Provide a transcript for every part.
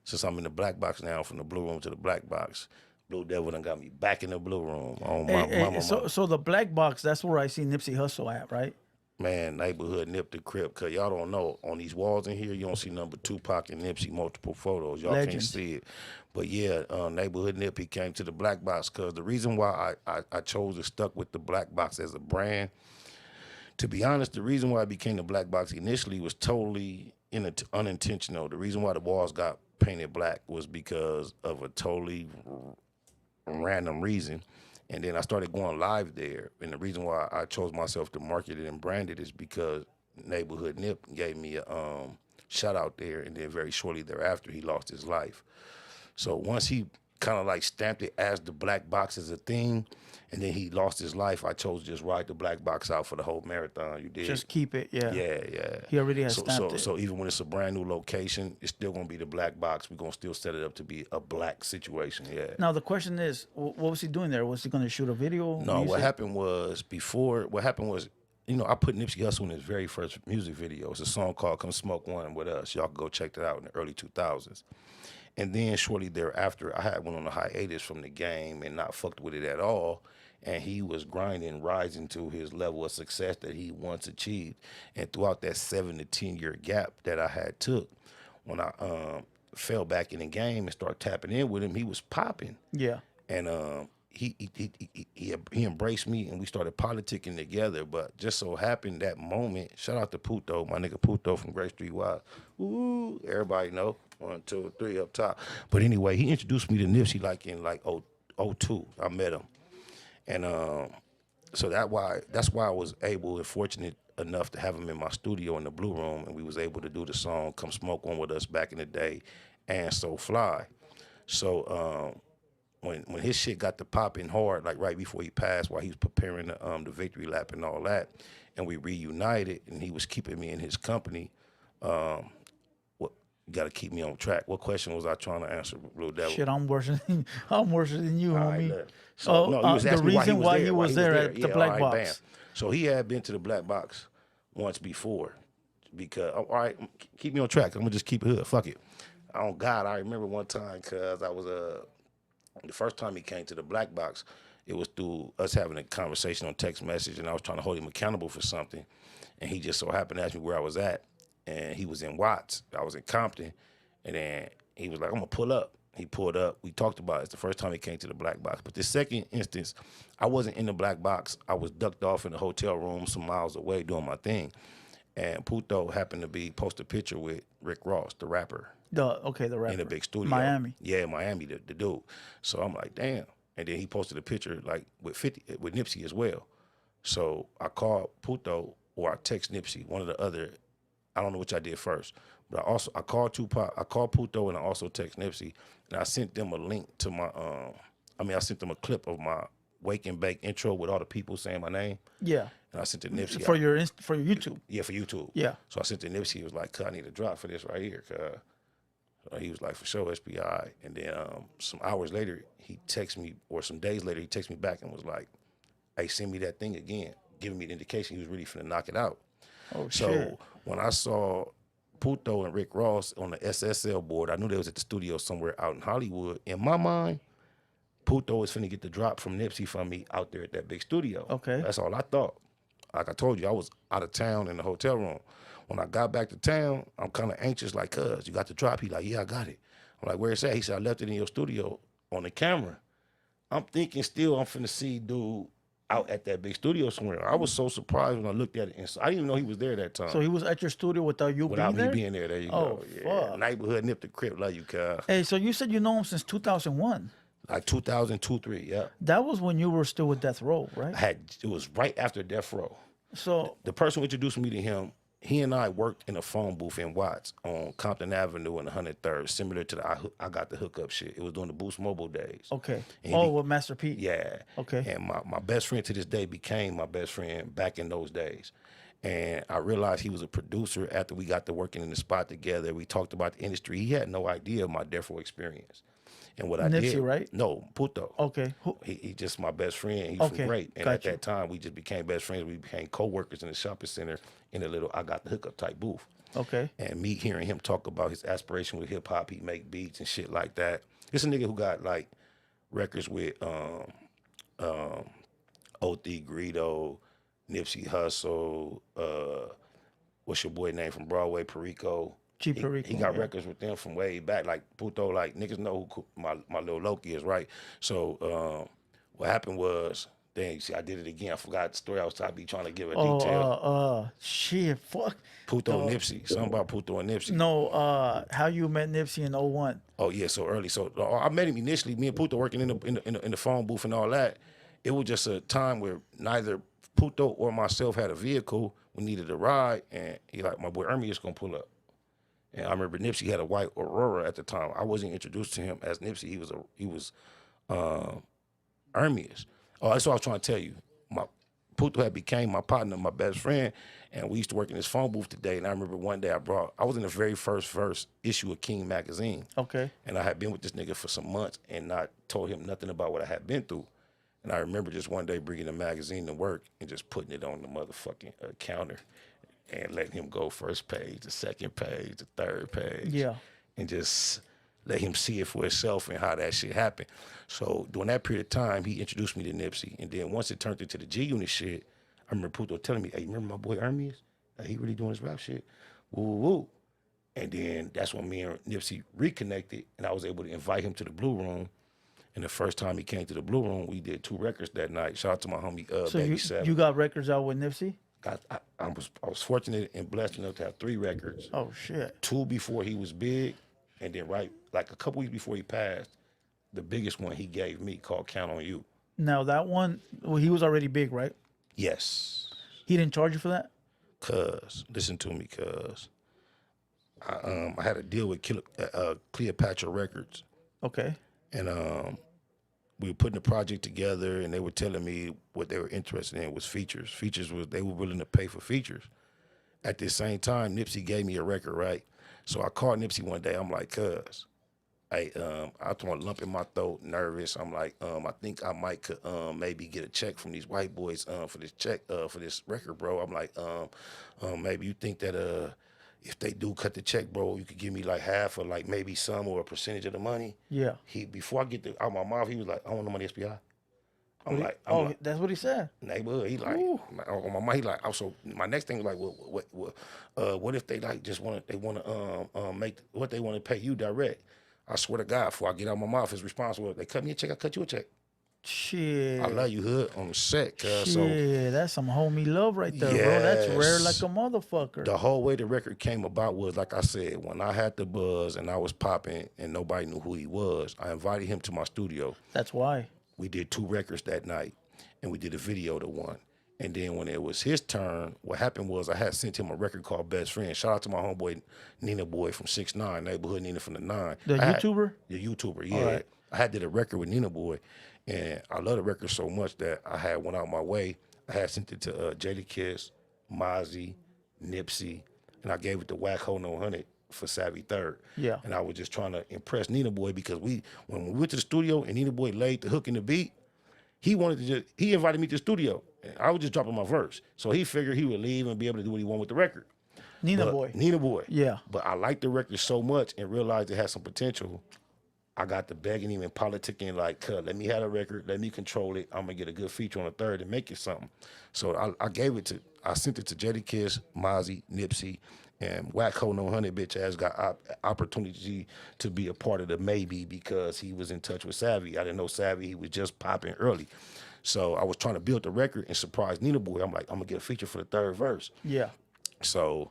since I'm in the black box now, from the blue room to the black box, Blue Devil done got me back in the blue room. On my mama. So the black box, that's where I see Nipsey Hussle at, right? Man, neighborhood Nip the Crip, cause y'all don't know, on these walls in here, you don't see number Tupac and Nipsey, multiple photos. Y'all can't see it. But yeah, neighborhood Nip, he came to the black box, cause the reason why I chose to stuck with the black box as a brand, to be honest, the reason why I became the black box initially was totally unintentional. The reason why the walls got painted black was because of a totally random reason. And then I started going live there. And the reason why I chose myself to market it and brand it is because Neighborhood Nip gave me a shout out there. And then very shortly thereafter, he lost his life. So once he kind of like stamped it as the black box as a thing, and then he lost his life, I chose to just ride the black box out for the whole marathon. You did? Just keep it, yeah. Yeah. He already has stamped it. So even when it's a brand new location, it's still going to be the black box. We're going to still set it up to be a black situation, yeah. Now, the question is, what was he doing there? Was he going to shoot a video? No, what happened was, you know, I put Nipsey Hussle in his very first music video. It's a song called Come Smoke One With Us. Y'all can go check that out in the early 2000s. And then shortly thereafter, I had went on a hiatus from the game and not fucked with it at all. And he was grinding, rising to his level of success that he once achieved. And throughout that 7 to 10 year gap that I had took, when I fell back in the game and started tapping in with him, he was popping. Yeah. And he embraced me, and we started politicking together. But just so happened that moment, shout out to Puto, my nigga Puto from Great Street Wise. Ooh, everybody know. 1, 2, 3 up top. But anyway, he introduced me to Nipsey like in 02. I met him. And so that's why I was able and fortunate enough to have him in my studio in the Blue Room, and we was able to do the song Come Smoke One With Us back in the day, and So Fly. So when his shit got to popping hard, like right before he passed, while he was preparing the victory lap and all that, and we reunited, and he was keeping me in his company, you got to keep me on track. What question was I trying to answer, Blue Devil? Shit, I'm worse than you, homie. Right, so no, you was the reason why he was there at the black box. Bam. So he had been to the black box once before. Because all right, keep me on track. I'm gonna just keep it hood. Fuck it. On God, I remember one time because I was the first time he came to the black box, it was through us having a conversation on text message, and I was trying to hold him accountable for something, and he just so happened to ask me where I was at. And he was in Watts. I was in Compton. And then he was like, I'm going to pull up. He pulled up. We talked about it. It's the first time he came to the black box. But the second instance, I wasn't in the black box. I was ducked off in the hotel room some miles away doing my thing. And Puto happened to be post a picture with Rick Ross, the rapper. The rapper. In the big studio. Miami. Yeah, Miami, the dude. So I'm like, damn. And then he posted a picture like with Nipsey as well. So I called Puto, or I text Nipsey, one of the other. I don't know which I did first, but I called Tupac, I called Puto, and I also text Nipsey, and I sent them a link to my, I sent them a clip of my Wake and Bake intro with all the people saying my name. Yeah. And I sent it to Nipsey. For your YouTube. Yeah, for YouTube. Yeah. So I sent it to Nipsey. He was like, I need a drop for this right here. He was like, for sure, SBI. And then some hours later, he texted me, or some days later, he texted me back and was like, hey, send me that thing again, giving me the indication he was really finna knock it out. Oh, so shit. When I saw Puto and Rick Ross on the SSL board, I knew they was at the studio somewhere out in Hollywood. In my mind, Puto was finna get the drop from Nipsey from me out there at that big studio. Okay. That's all I thought. Like I told you, I was out of town in the hotel room. When I got back to town, I'm kind of anxious, like, cuz, you got the drop? He like, yeah, I got it. I'm like, where it's at? He said, I left it in your studio on the camera. I'm thinking still I'm finna see dude out at that big studio somewhere. I was so surprised when I looked at it. And so I didn't even know he was there that time. So he was at your studio without you being there? Without me being there. There you go. Yeah. Fuck. Neighborhood Nip the Crip, love you, cuz. Hey, so you said you know him since 2001. Like 2002, 3, yeah. That was when you were still with Death Row, right? It was right after Death Row. So the person who introduced me to him, he and I worked in a phone booth in Watts on Compton Avenue and 103rd, similar to the I got the hookup shit. It was during the Boost Mobile days. Okay. And with Master P. Yeah. Okay. And my best friend to this day became my best friend back in those days. And I realized he was a producer after we got to working in the spot together. We talked about the industry. He had no idea of my Death Row experience. And what I Nipsey, did, right? no, Puto. Okay. He just my best friend. He's Okay, from Grape. And got at you. that time, we just became best friends. We became co-workers in the shopping center in a little I Got the Hookup type booth. Okay. And me hearing him talk about his aspiration with hip hop, he make beats and shit like that. It's a nigga who got like records with O.T. Greedo, Nipsey Hussle, what's your boy name from Broadway, Perico. G. Perico. He got records with them from way back, like Puto, like niggas know who my little Loki is, right? So what happened was, dang, see, I did it again. I forgot the story. I be trying to give a detail. Shit, fuck. Puto Nipsey, something about Puto and Nipsey. No, how you met Nipsey in 01? Oh yeah, so early. So I met him initially. Me and Puto working in the phone booth and all that. It was just a time where neither Puto or myself had a vehicle. We needed a ride, and he like, my boy Ermi is gonna pull up. And I remember Nipsey had a white Aurora at the time. I wasn't introduced to him as Nipsey. He was Ermias. Oh, that's what I was trying to tell you. Puto had became my partner, my best friend, and we used to work in this phone booth today. And I remember one day I was in the very first issue of King magazine. Okay. And I had been with this nigga for some months and not told him nothing about what I had been through. And I remember just one day bringing the magazine to work and just putting it on the motherfucking counter and letting him go first page, the second page, the third page. Yeah. And just let him see it for himself and how that shit happened. So during that period of time, he introduced me to Nipsey. And then once it turned into the G Unit shit, I remember Puto telling me, hey, you remember my boy Ermias? He really doing his rap shit? Woo, woo, woo. And then that's when me and Nipsey reconnected, and I was able to invite him to the Blue Room. And the first time he came to the Blue Room, we did 2 records that night. Shout out to my homie So Baby Seven. you got records out with Nipsey? I was fortunate and blessed enough to have 3 records. Oh, shit. 2 before he was big, and then like a couple weeks before he passed, the biggest one he gave me called Count on You. Now that one, well, he was already big, right? Yes. He didn't charge you for that? Listen to me, I had a deal with Cleopatra Records. Okay. And we were putting a project together, and they were telling me what they were interested in was features. They were willing to pay for features. At the same time, Nipsey gave me a record, right? So I called Nipsey one day. I'm like, I want a lump in my throat, nervous. I'm like, I think I might could maybe get a check from these white boys for this check for this record, bro. I'm like, maybe you think that if they do cut the check, bro, you could give me like half or like maybe some or a percentage of the money. Yeah. Before I get out my mouth, he was like, I want no money SPI. I'm like, that's what he said. Neighborhood. He like, on my mind, he like, also my next thing was like, what if they like just want to make what they want to pay you direct? I swear to God, before I get out my mouth, his response was, they cut me a check, I cut you a check. Shit. I love you, hood, on the set, cuz. Shit, that's some homie love right there, bro. That's rare like a motherfucker. The whole way the record came about was, like I said, when I had the buzz and I was popping and nobody knew who he was, I invited him to my studio. That's why. We did 2 records that night, and we did a video to one. And then when it was his turn, what happened was I had sent him a record called Best Friend. Shout out to my homeboy Nina Boy from 6ix9ine, Neighborhood Nina from the 9. The YouTuber? The YouTuber, yeah. Right. I did a record with Nina Boy, and I love the record so much that I had went out my way. I had sent it to Jadakiss, Mozzie, Nipsey, and I gave it to Whack Ho No 100 for Savvy Third. Yeah. And I was just trying to impress Nina Boy because when we went to the studio and Nina Boy laid the hook in the beat, he invited me to the studio. And I was just dropping my verse. So he figured he would leave and be able to do what he wanted with the record. Nina Boy. Yeah. But I liked the record so much and realized it had some potential. I got to begging him and politicking like, let me have a record, let me control it. I'm gonna get a good feature on the 3rd and make it something. So I sent it to Jadakiss, Mozzie, Nipsey, and Whack Ho No 100 bitch ass got opportunity to be a part of the maybe because he was in touch with Savvy. I didn't know Savvy, he was just popping early. So I was trying to build the record and surprise Nina Boy. I'm like, I'm gonna get a feature for the 3rd verse. Yeah. So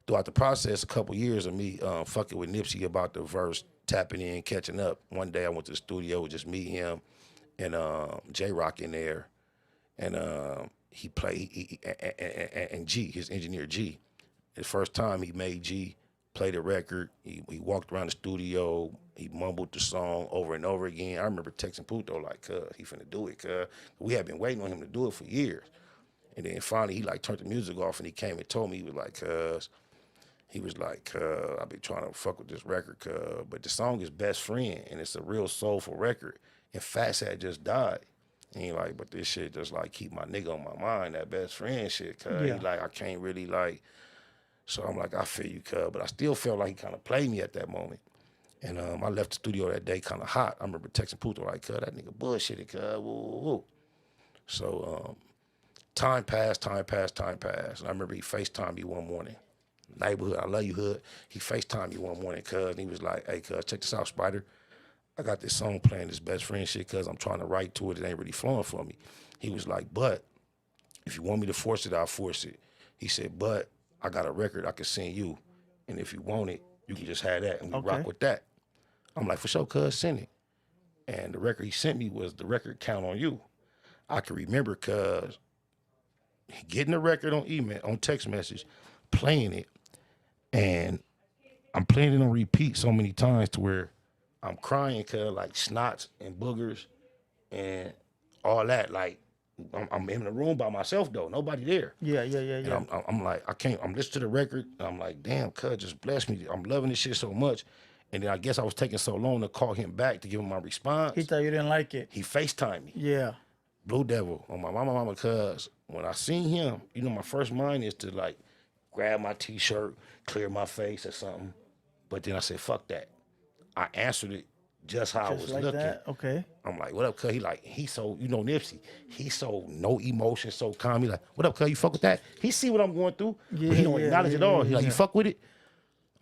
throughout the process, a couple years of me fucking with Nipsey about the verse, tapping in, catching up. One day I went to the studio with just me, him, and J-Rock in there. And he played, and G, his engineer G. His first time he made G play the record. He walked around the studio. He mumbled the song over and over again. I remember texting Puto like, he finna do it, cuz. We had been waiting on him to do it for years. And then finally he like turned the music off and he came and told me, he was like, cuz, He was like, I be trying to fuck with this record, but the song is Best Friend, and it's a real soulful record. And Fats had just died. And he like, but this shit just like keep my nigga on my mind, that best friend shit, cuz. Yeah. He like, I can't really like, so I'm like, I feel you, cuz. But I still felt like he kind of played me at that moment. And I left the studio that day kind of hot. I remember texting Puto like, cuz, that nigga bullshitted, cuz, woo, woo, woo. So time passed. And I remember he FaceTimed me one morning. Neighborhood, I love you, hood. He FaceTimed me one morning, cuz, and he was like, hey, cuz, check this out, Spider. I got this song playing, this best friend shit, cuz I'm trying to write to it. It ain't really flowing for me. He was like, but if you want me to force it, I'll force it. He said, but I got a record I can send you. And if you want it, you can just have that and we rock with that. I'm like, for sure, cuz, send it. And the record he sent me was the record Count on You. I can remember, cuz, getting the record on email, on text message, playing it, and I'm playing it on repeat so many times to where I'm crying, cuz, like snots and boogers and all that. Like, I'm in the room by myself, though. Nobody there. Yeah. And I'm like, I can't, I'm listening to the record, and I'm like, damn, cuz, just bless me. I'm loving this shit so much. And then I guess I was taking so long to call him back to give him my response. He thought you didn't like it. He FaceTimed me. Yeah. Blue Devil on my mama, cuz when I seen him, you know, my first mind is to like grab my t-shirt, clear my face or something. But then I said, fuck that. I answered it just how I was like looking. That? Okay. I'm like, what up, cuz? He so, you know, Nipsey, he so no emotion, so calm. He like, what up, cuz? You fuck with that? He see what I'm going through, but he don't acknowledge it all. He like, you fuck with it?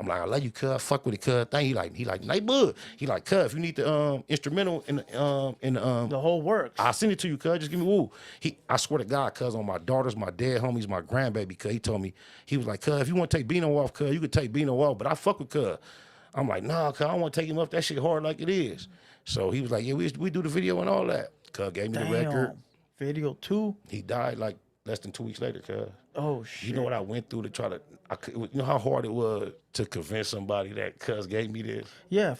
I'm like, I love you, cuz. Fuck with it, cuz. He like, neighbor. He like, cuz, if you need the instrumental in the whole works. I'll send it to you, cuz. Just give me woo. I swear to God, cuz, on my daughters, my dead homies, my grandbaby, cuz, he told me, he was like, cuz, if you want to take Bino off, cuz, you could take Bino off, but I fuck with cuz. I'm like, nah, cuz, I don't want to take him off. That shit hard like it is. So he was like, yeah, we do the video and all that. Cuz gave me the record. Video 2? He died like less than 2 weeks later, cuz. Oh, shit. You know what I went through to try to, you know how hard it was to convince somebody that cuz gave me this? Yeah,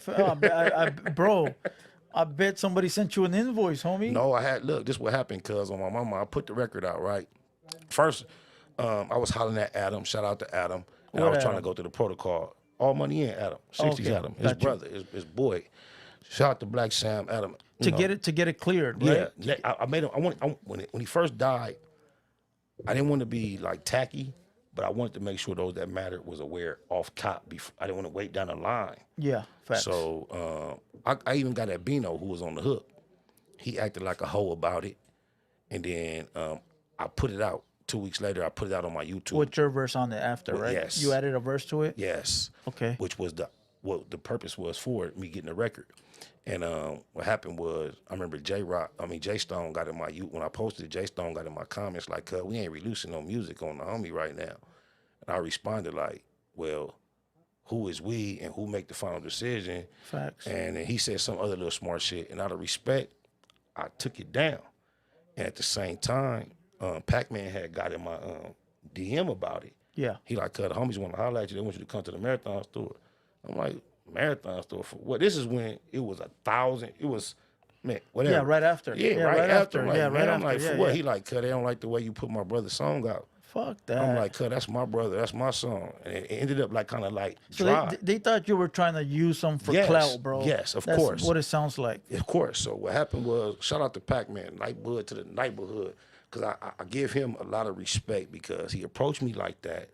bro, I bet somebody sent you an invoice, homie. No, look, this what happened, cuz, on my mama. I put the record out, right? First, I was hollering at Adam. Shout out to Adam. And I was trying to go through the protocol. All money in Adam. 60s Adam. His brother, his boy. Shout out to Black Sam, Adam. To get it cleared, right? Yeah, I made him. When he first died, I didn't want to be like tacky, but I wanted to make sure those that mattered was aware off top. I didn't want to wait down the line. Yeah, facts. So I even got that Bino who was on the hook. He acted like a hoe about it, and then I put it out. 2 weeks later, I put it out on my YouTube. With your verse on it after, right? Yes. You added a verse to it? Yes. Okay. Which was what the purpose was for me getting the record. And what happened was, I remember J Stone got in my, when I posted it, J Stone got in my comments like, cuz, we ain't releasing no music on the homie right now. And I responded like, well, who is we and who make the final decision? Facts. And then he said some other little smart shit. And out of respect, I took it down. And at the same time, Pac-Man had got in my DM about it. Yeah. He like, cuz, the homies want to holler at you. They want you to come to the Marathon store. I'm like, Marathon store for what? This is when it was 1,000. It was, man, whatever. Yeah, right after. Yeah, right after. Like, yeah, man, right I'm like, after. for what? He like, cuz, they don't like the way you put my brother's song out. Fuck that. I'm like, cuz, that's my brother. That's my song. And it ended up like kind of like so dry. they thought you were trying to use them for clout, bro. Yes, of That's course. what it sounds like. Of course. So what happened was, shout out to Pac-Man, Nightbud to the neighborhood. Because I give him a lot of respect because he approached me like that.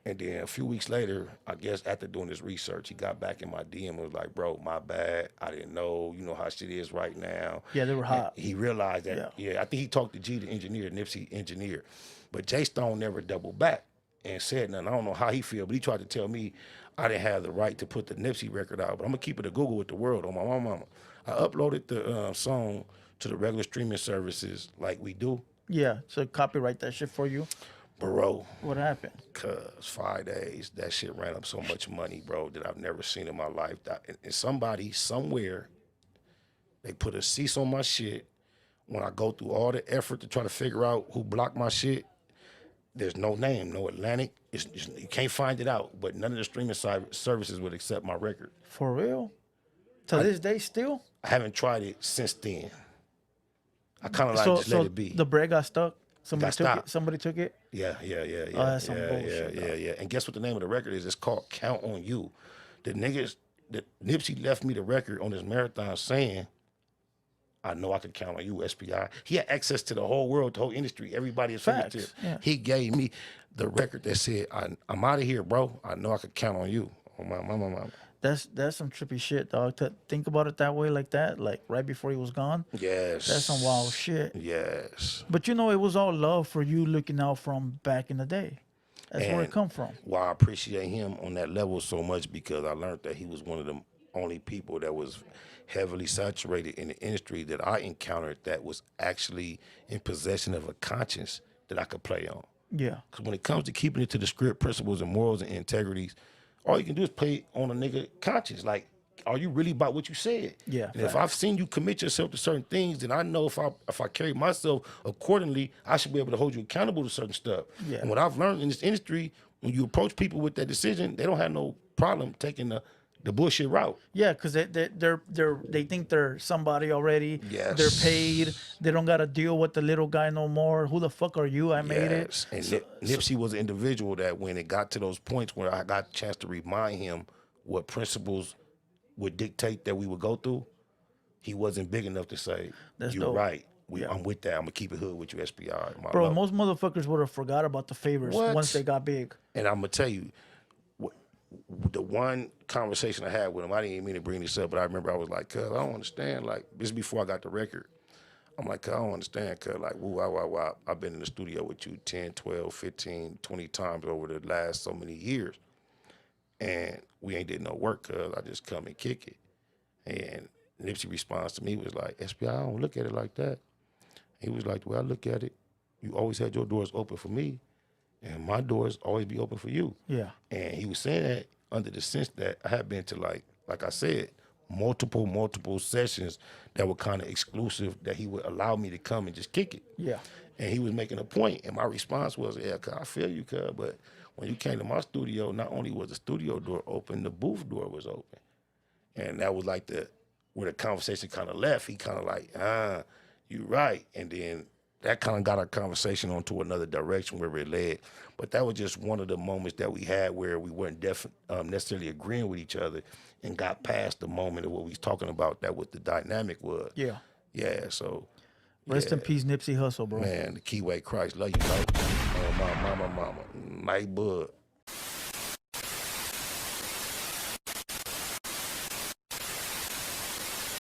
And then a few weeks later, I guess after doing this research, he got back in my DM and was like, bro, my bad. I didn't know. You know how shit is right now. Yeah, they were hot. And he realized that, I think he talked to G, the engineer, Nipsey engineer. But J Stone never doubled back and said nothing. I don't know how he feel, but he tried to tell me I didn't have the right to put the Nipsey record out. But I'm going to keep it a Google with the world on my mama. I uploaded the song to the regular streaming services like we do. Yeah, so copyright that shit for you. Bro. What happened? Cause 5 days, that shit ran up so much money, bro, that I've never seen in my life. And somebody, somewhere, they put a cease on my shit. When I go through all the effort to try to figure out who blocked my shit, there's no name, no Atlantic. You can't find it out, but none of the streaming services would accept my record. For real? To this day still? I haven't tried it since then. I kind of like just let it be. The bread got stuck? Somebody took it. Somebody took it. Yeah. Oh, that's some bullshit. Yeah. And guess what the name of the record is? It's called "Count on You." The niggas that Nipsey left me the record on his marathon saying, "I know I can count on you, SPI." He had access to the whole world, the whole industry, everybody at fingertips. Yeah. He gave me the record that said, "I'm out of here, bro. I know I can count on you." Oh, my. That's some trippy shit, dog. To think about it that way, like that, like right before he was gone. Yes. That's some wild shit. Yes. But you know, it was all love for you looking out from back in the day. That's where it come from. Well, I appreciate him on that level so much because I learned that he was one of the only people that was heavily saturated in the industry that I encountered that was actually in possession of a conscience that I could play on. Yeah. Because when it comes to keeping it to the script principles and morals and integrities, all you can do is play on a nigga conscience. Like, are you really about what you said? Yeah. And if I've seen you commit yourself to certain things, then I know if I carry myself accordingly, I should be able to hold you accountable to certain stuff. Yeah. And what I've learned in this industry, when you approach people with that decision, they don't have no problem taking the bullshit route. Yeah, because they think they're somebody already. Yes. They're paid. They don't got to deal with the little guy no more. Who the fuck are you? I made it. And Nipsey was an individual that when it got to those points where I got a chance to remind him what principles would dictate that we would go through, he wasn't big enough to say, "You're dope. Right. I'm with that. I'm gonna keep it hood with you, SPI." Bro, most motherfuckers would have forgot about the favors once they got big. And I'm gonna tell you, the one conversation I had with him, I didn't even mean to bring this up, but I remember I was like, "Cuz, I don't understand." Like, this is before I got the record. I'm like, "Cuz, I don't understand, cuz, like, woo, I've been in the studio with you 10, 12, 15, 20 times over the last so many years. And we ain't did no work, cuz I just come and kick it." And Nipsey response to me was like, "SPI, I don't look at it like that." He was like, "The way I look at it, you always had your doors open for me, and my doors always be open for you." Yeah. And he was saying that under the sense that I had been to, like I said, multiple sessions that were kind of exclusive that he would allow me to come and just kick it. Yeah. And he was making a point, and my response was, "Yeah, cuz I feel you, cuz, but when you came to my studio, not only was the studio door open, the booth door was open." And that was like where the conversation kind of left. He kind of like, "You right." And then that kind of got our conversation onto another direction where it led. But that was just one of the moments that we had where we weren't necessarily agreeing with each other and got past the moment of what we was talking about, that what the dynamic was. Yeah. Yeah, so. Rest in peace, Nipsey Hussle, bro. Man, the Keyway Cries, love you, bro. Oh, mama. Night bud.